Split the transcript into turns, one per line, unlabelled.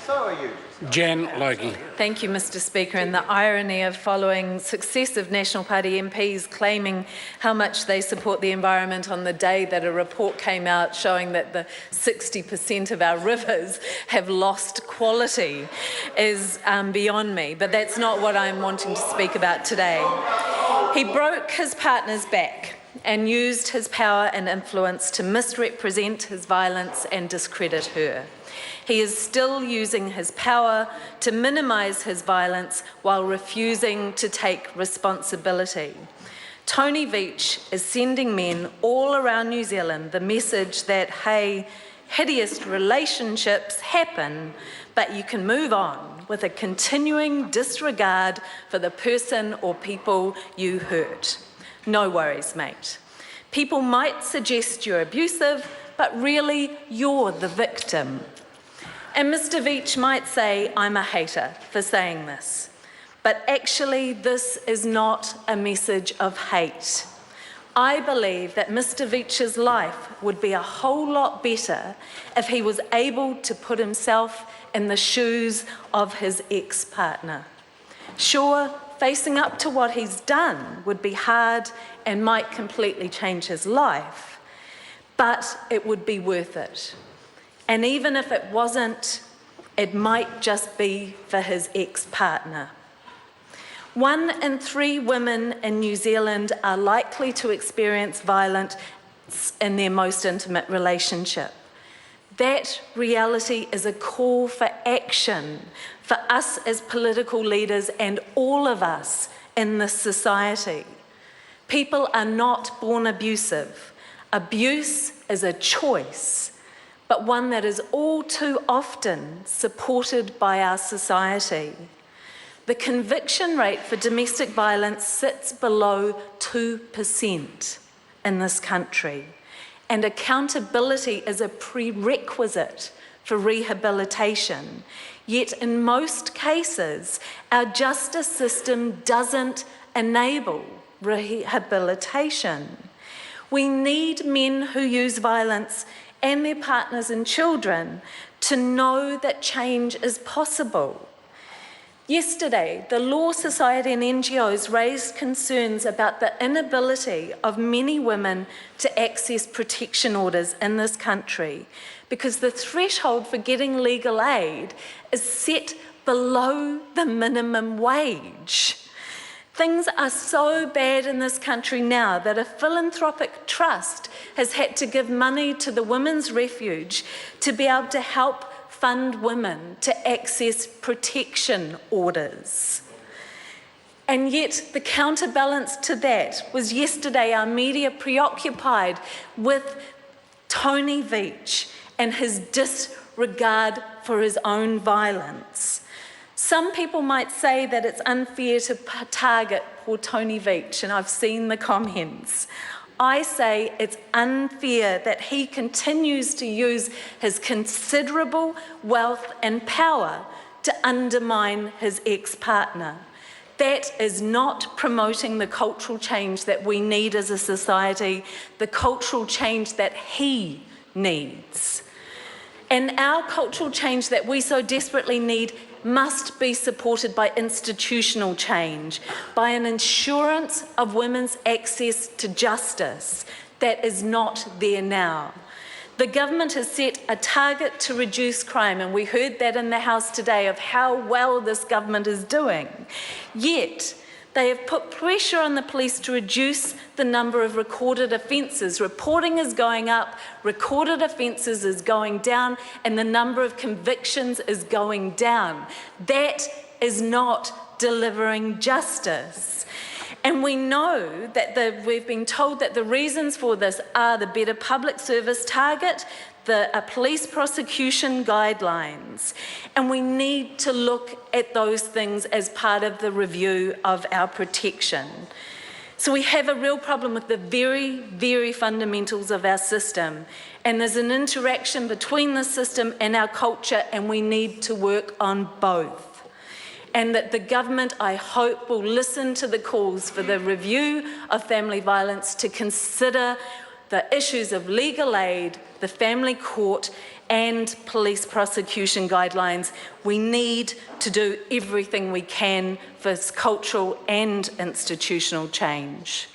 So are you.
Jan Logie.
Thank you, Mr Speaker. And the irony of following successive National Party MPs claiming how much they support the environment on the day that a report came out showing that the 60% of our rivers have lost quality is beyond me. But that's not what I'm wanting to speak about today. He broke his partner's back and used his power and influence to misrepresent his violence and discredit her. He is still using his power to minimise his violence while refusing to take responsibility. Tony Veitch is sending men all around New Zealand the message that, hey, hideous relationships happen, but you can move on with a continuing disregard for the person or people you hurt. No worries, mate. People might suggest you're abusive, but really you're the victim. And Mr Veitch might say, I'm a hater for saying this, but actually this is not a message of hate. I believe that Mr Veitch's life would be a whole lot better if he was able to put himself in the shoes of his ex-partner. Sure, facing up to what he's done would be hard and might completely change his life, but it would be worth it. And even if it wasn't, it might just be for his ex-partner. 1 in 3 women in New Zealand are likely to experience violence in their most intimate relationship. That reality is a call for action for us as political leaders and all of us in this society. People are not born abusive. Abuse is a choice, but one that is all too often supported by our society. The conviction rate for domestic violence sits below 2% in this country, and accountability is a prerequisite for rehabilitation. Yet in most cases, our justice system doesn't enable rehabilitation. We need men who use violence and their partners and children to know that change is possible. Yesterday, the Law Society and NGOs raised concerns about the inability of many women to access protection orders in this country because the threshold for getting legal aid is set below the minimum wage. Things are so bad in this country now that a philanthropic trust has had to give money to the Women's Refuge to be able to help fund women to access protection orders. And yet the counterbalance to that was yesterday our media preoccupied with Tony Veitch and his disregard for his own violence. Some people might say that it's unfair to target poor Tony Veitch, and I've seen the comments. I say it's unfair that he continues to use his considerable wealth and power to undermine his ex-partner. That is not promoting the cultural change that we need as a society, the cultural change that he needs. And our cultural change that we so desperately need must be supported by institutional change, by an assurance of women's access to justice that is not there now. The government has set a target to reduce crime, and we heard that in the House today of how well this government is doing. Yet, they have put pressure on the police to reduce the number of recorded offences. Reporting is going up, recorded offences is going down, and the number of convictions is going down. That is not delivering justice. And we know that we've been told that the reasons for this are the better public service target, the police prosecution guidelines, and we need to look at those things as part of the review of our protection. So we have a real problem with the very, very fundamentals of our system, and there's an interaction between the system and our culture, and we need to work on both. And that the government, I hope, will listen to the calls for the review of family violence to consider the issues of legal aid, the family court and police prosecution guidelines, we need to do everything we can for cultural and institutional change.